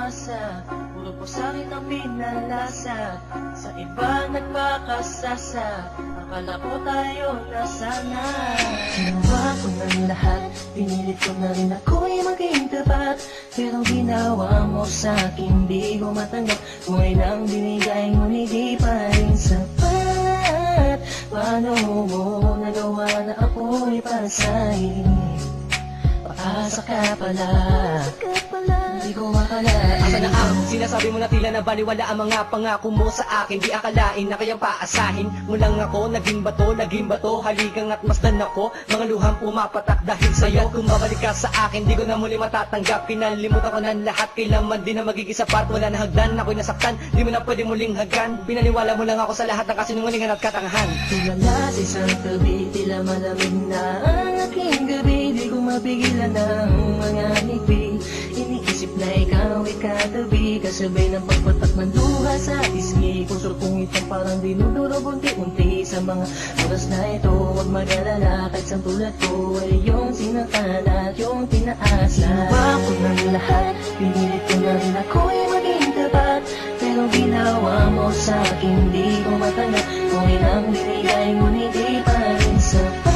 umasa, puro po sakit ang pinalasa. Sa iba nagpakasasa, akala ko tayo na sana. Ginawa ko ng lahat, pinilit ko na rin ako'y maging tapat. Pero ginawa mo sa'kin, di ko matanggap. Kung ay nang binigay ngunit di pa rin sapat. Paano mo nagawa na ako'y pasahin? Paasa ka pala, di ko makalain. Asa na ang sinasabi mo na tila na baliwala ang mga pangako mo sa akin? Di akalain na kayang paasahin mo lang ako. Naging bato, haligang at masdan ako. Mga luhang pumapatak dahil sa'yo. Kung babalik ka sa akin, di ko na muli matatanggap. Pinalimutan ko ng lahat, kailanman din na magiging sapat. Wala na hagdan, ako'y nasaktan, di mo na pwede muling hagan. Pinaniwala mo lang ako sa lahat ng kasinungalingan at katangahan. Tulala sa isang tabi, tila malamig na ang aking gabi. Di ko mapigilan ang mga ngiti. Iniisip na ikaw ay katabi, kasabay ng pagpatak ng luha sa isgi. Puso kong itong parang dinudurog unti-unti. Sa mga oras na ito, huwag mag-alala, kahit sa tulad ko ay yung sinaktan at yung tinaasa. Ginawa ko ng lahat, pinilit ko na rin ako'y maging tapat. Pero ginawa mo sa'kin, di ko matanggap. Kung ilang binigay ngunit di pa rin sapat.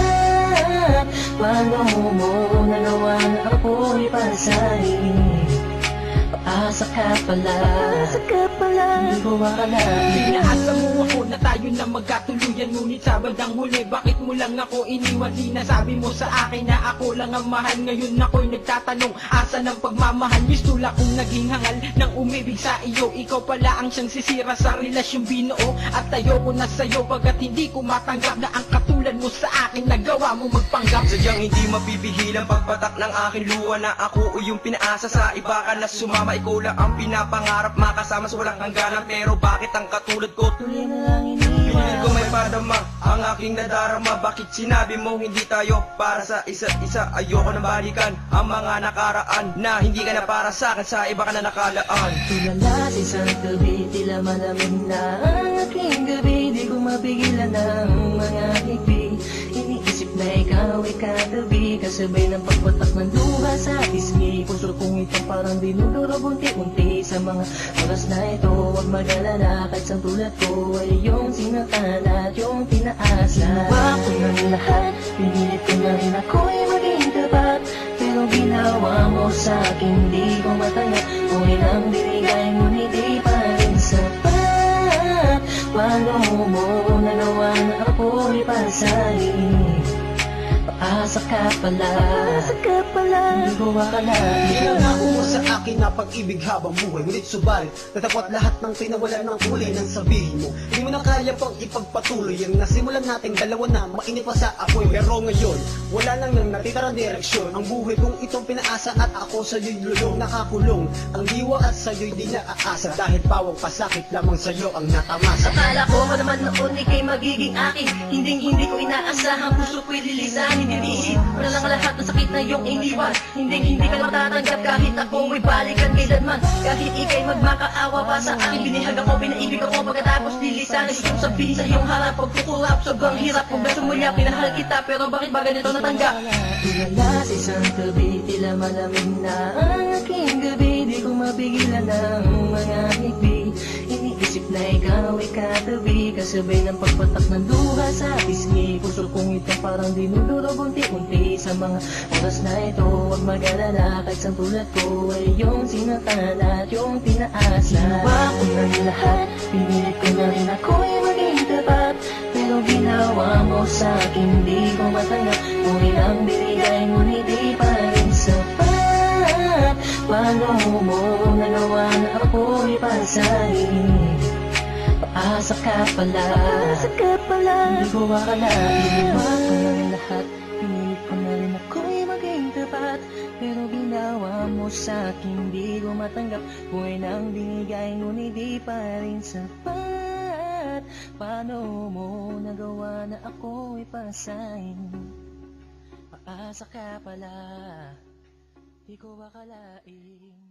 Paano mo nagawa na ako'y pasahin? Paasa ka pala, di ko makalain. Inaasa mo ako na tayo na magkatuluyan, ngunit sa bandang huli, bakit mo lang ako iniwan? Sinasabi mo sa akin na ako lang ang mahal. Ngayon ako'y nagtatanong, asa ng pagmamahal? Mistula kong naging hangal ng umibig sa iyo. Ikaw pala ang siyang sisira sa relasyong binuo. At ayoko na sa'yo pagkat hindi ko matanggap na ang katulad mo sa akin nagawa mo magpanggap. Sadyang hindi mapipigilang pagpatak ng aking luha na ako o yung pinaasa sa iba ka na sumama. Ikaw lang ang pinapangarap, makasama sa walang hangganan. Pero bakit ang katulad ko Tuloy na lang pinilit iniwan. ko may padama ang aking nadarama? Bakit sinabi mo hindi tayo para sa isa't isa? Ayoko na balikan ang mga nakaraan na hindi ka na para sa akin, sa iba ka na nakalaan. Tulala sa isang tabi, tila malamig na ang aking gabi. Di ko mapigilan ang mga ngiti. Iniisip na ikaw ay katabi, kasabay ng pagpatak ng luha sa isgi. Puso kong itong parang dinudurog unti-unti. Sa mga oras na ito, huwag mag-alala, kahit sa tulad ko ay yung sinaktan at yung tinaasa. Ginawa ko ng lahat, pinilit ko na rin ako'y maging tapat. Pero ginawa mo sa'kin, di ko matanggap. Kung ilang binigay ngunit di pa rin sapat. Paano mo nagawa na ako'y pasahin? Paasa ka pala, di ko makalain. Pinangako mo sa akin na pag-ibig habang buhay, ngunit subalit natapat lahat ng pinawalan ng kulay nang sabihin mo di mo na kaya pang ipagpatuloy ang nasimulan nating dalawa na mainit pa sa apoy. Pero ngayon, wala nang natitirang direksyon. Ang buhay kong itong pinaasa at ako sa'yo'y lulong nakakulong. Ang diwa at sa'yo'y di naaasa, dahil pawang pasakit lamang sa'yo ang natamasa. Akala ko naman noon ika'y magiging akin. Hindi ko inaasahan, puso ko'y lilisanin. Iniisip mo na lang lahat ng sakit na iyong iniwan. Hindi ka na matatanggap kahit ako may balikan kailanman. Kahit ika'y magmakaawa pa sa akin, binihag ako, pinaibig ako, pagkatapos lilisanin. Gusto kong sabihin sa iyong harap, pagkukulap, sobrang hirap. Kung beso muli, pinahal kita, pero bakit ba ganito natanggap? Tulala sa isang tabi, tila malamig na ang aking gabi. Di ko mapigilan ang mga ngiti. Iniisip na ikaw ay katabi, kasabay ng pagpatak ng luha sa pisngi. Puso kong ito parang dinudurog unti-unti. Sa mga oras na ito, huwag mag-alala, kahit sa tulad ko ay yung sinaktan at yung tinaasa. Ginawa ko ng lahat, pinilit ko na rin ako'y maging tapat. Pero ginawa mo sa'kin, di ko matanggap. Kung ilang binigay ngunit di pa rin sapat. Paano mo nagawa na ako'y pasahin? Paasa ka pala, di ko makalain. Ginawa ko ng lahat, pinilit ko na rin ako'y maging tapat. Pero ginawa mo sa'kin, di ko matanggap. Kung ilang binigay ngunit di pa rin sapat. Paano mo nagawa na ako'y pasahin? Paasa ka pala, di ko akalain.